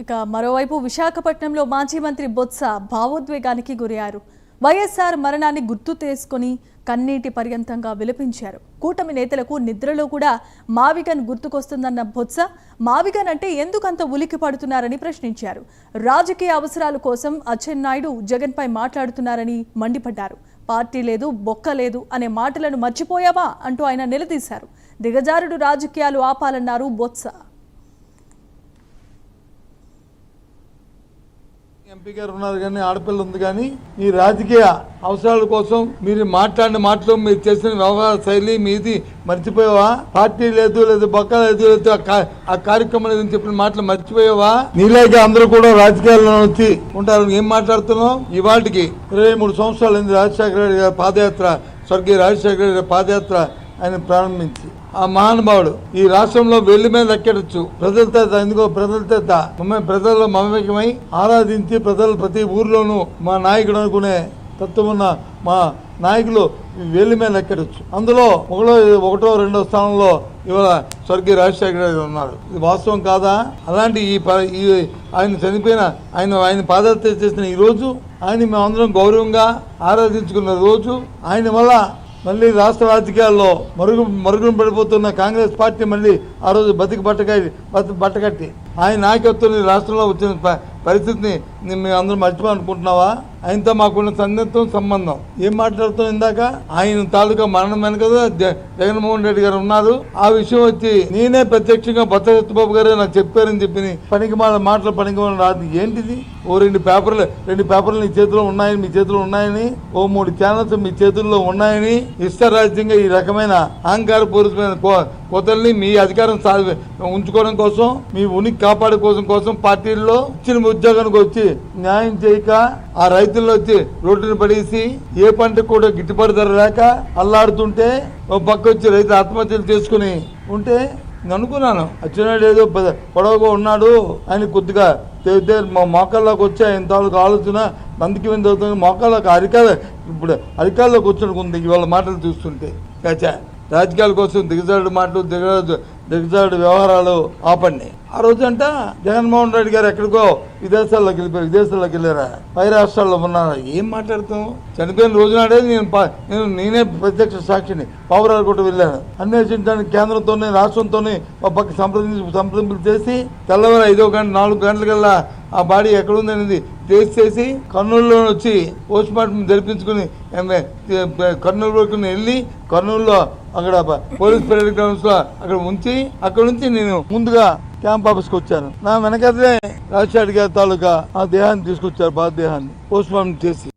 ఇక మరోవైపు విశాఖపట్నంలో మాజీ మంత్రి బొత్స భావోద్వేగానికి గురయ్యారు. వైఎస్ఆర్ మరణాన్ని గుర్తు చేసుకుని కన్నీటి పర్యంతంగా విలపించారు. కూటమి నేతలకు నిద్రలో కూడా మావిగన్ గుర్తుకొస్తుందన్న బొత్స మావిగన్ అంటే ఎందుకంత ఉలికి పడుతున్నారని ప్రశ్నించారు. రాజకీయ అవసరాల కోసం అచ్చెన్నాయుడు జగన్పై మాట్లాడుతున్నారని మండిపడ్డారు. పార్టీ లేదు, బొక్క లేదు అనే మాటలను మర్చిపోయావా అంటూ ఆయన నిలదీశారు. దిగజారుడు రాజకీయాలు ఆపాలన్నారు బొత్స. ఎంపీ గారు ఉన్నారు కానీ ఆడపిల్ల ఉంది కానీ ఈ రాజకీయ అవసరాల కోసం మీరు మాట్లాడిన మాటలు మీరు చేసిన వ్యవహార శైలి మీది మర్చిపోయావా? పార్టీ లేదు, బొక్క లేదు, ఆ కార్యక్రమం లేదని చెప్పిన మాటలు మర్చిపోయావా? నీలాగే అందరూ కూడా రాజకీయాల్లో వచ్చి ఉంటారు. ఏం మాట్లాడుతున్నావు? ఇవాటికి 23 సంవత్సరాలు అయింది రాజశేఖర రెడ్డి గారి పాదయాత్ర, స్వర్గీయ రాజశేఖర రెడ్డి గారి పాదయాత్ర ఆయన ప్రారంభించి. ఆ మహానుభావుడు ఈ రాష్ట్రంలో వెళ్లి మీద లెక్కెడచ్చు. ప్రజలతో ఎందుకో ప్రజల్లో మమేకమై ఆరాధించి ప్రజలు ప్రతి ఊర్లోనూ మా నాయకుడు అనుకునే తత్వం ఉన్న మా నాయకులు వెళ్లి మీద లెక్కెడచ్చు. అందులో ఒకటో రెండో స్థానంలో ఇవాళ స్వర్గీయ రాజశేఖర రెడ్డి ఉన్నారు. ఇది వాస్తవం కాదా? అలాంటి ఆయన చనిపోయిన ఆయన పాదయాత్ర చేసిన ఈ రోజు ఆయన మేమందరం గౌరవంగా ఆరాధించుకున్న రోజు, ఆయన వల్ల మళ్ళీ రాష్ట్ర రాజకీయాల్లో మరుగున పడిపోతున్న కాంగ్రెస్ పార్టీ మళ్ళీ ఆ రోజు బట్టకట్టి ఆయన నాయకత్వం రాష్ట్రంలో వచ్చిన పరిస్థితిని మేము అందరం మర్చిపోవాలనుకుంటున్నావా? ఆయనతో మాకున్న సన్నిహితం సంబంధం ఏం మాట్లాడుతున్నాం? ఇందాక ఆయన తాలూకా మరణం వెనక జగన్మోహన్ రెడ్డి గారు ఉన్నారు. ఆ విషయం వచ్చి నేనే ప్రత్యక్షంగా బొత్స సత్యబాబు గారు నాకు చెప్పారని చెప్పి పనికిమాల రాదు. ఏంటిది? ఓ రెండు పేపర్లు నీ చేతిలో ఉన్నాయని, మీ చేతిలో ఉన్నాయని, ఓ 3 ఛానల్స్ మీ చేతుల్లో ఉన్నాయని ఇష్టరాజ్యంగా ఈ రకమైన అహంకారపూరితమైన కోతల్ని మీ అధికారం ఉంచుకోవడం కోసం, మీ ఉనికి కాపాడుకోవడం కోసం పార్టీల్లో ఇచ్చిన ఉద్యోగానికి వచ్చి న్యాయం చేయక ఆ రైతుల్లో వచ్చి రోడ్డును పడేసి ఏ పంట కూడా గిట్టుబాటు ధర లేక అల్లాడుతుంటే ఓ పక్క వచ్చి రైతు ఆత్మహత్యలు చేసుకుని ఉంటే అనుకున్నాను అచ్చెన్నాయుడు ఏదో పొడవుగా ఉన్నాడు, ఆయన కొద్దిగా మా మోకాల్లోకి వచ్చి ఆయన తాలూకు ఆలోచన నందికి వింద అవుతుంది. మోకాళ్ళకి ఇప్పుడు అరికాల్లోకి వచ్చినకుంది ఇవాళ మాటలు చూస్తుంటే. రాజకీయాల కోసం దిగజారుడు మాటలు, దిగజారుడు వ్యవహారాలు ఆపండి. ఆ రోజంట జగన్మోహన్ రెడ్డి గారు ఎక్కడికో విదేశాల్లోకి వెళ్ళారా? పై రాష్ట్రాల్లో ఉన్నారా? ఏం మాట్లాడుతాం? చనిపోయిన రోజునాడే నేనే ప్రత్యక్ష సాక్షిని పావురాలు కూడా వెళ్ళాను. అన్వేషించడానికి కేంద్రంతోనే రాష్ట్రంతోనే ఒక పక్క సంప్రదింపులు చేసి తెల్లవారు 5 గంట 4 గంటలకల్లా ఆ బాడీ ఎక్కడుందనేది టెస్ట్ చేసి కర్నూలులో వచ్చి పోస్ట్ మార్టం జరిపించుకుని కర్నూలు వరకు వెళ్ళి కర్నూలులో అక్కడ పోలీస్ పెరేడ్ గ్రౌండ్స్ లో అక్కడ ఉంచి అక్కడ నుంచి నేను ముందుగా క్యాంప్ ఆఫీస్కి వచ్చాను. నా వెనకదే రాజశేఖర్ గారి తాలూకా ఆ దేహాన్ని తీసుకొచ్చారు, బాధ దేహాన్ని పోస్ట్ మార్టం చేసి.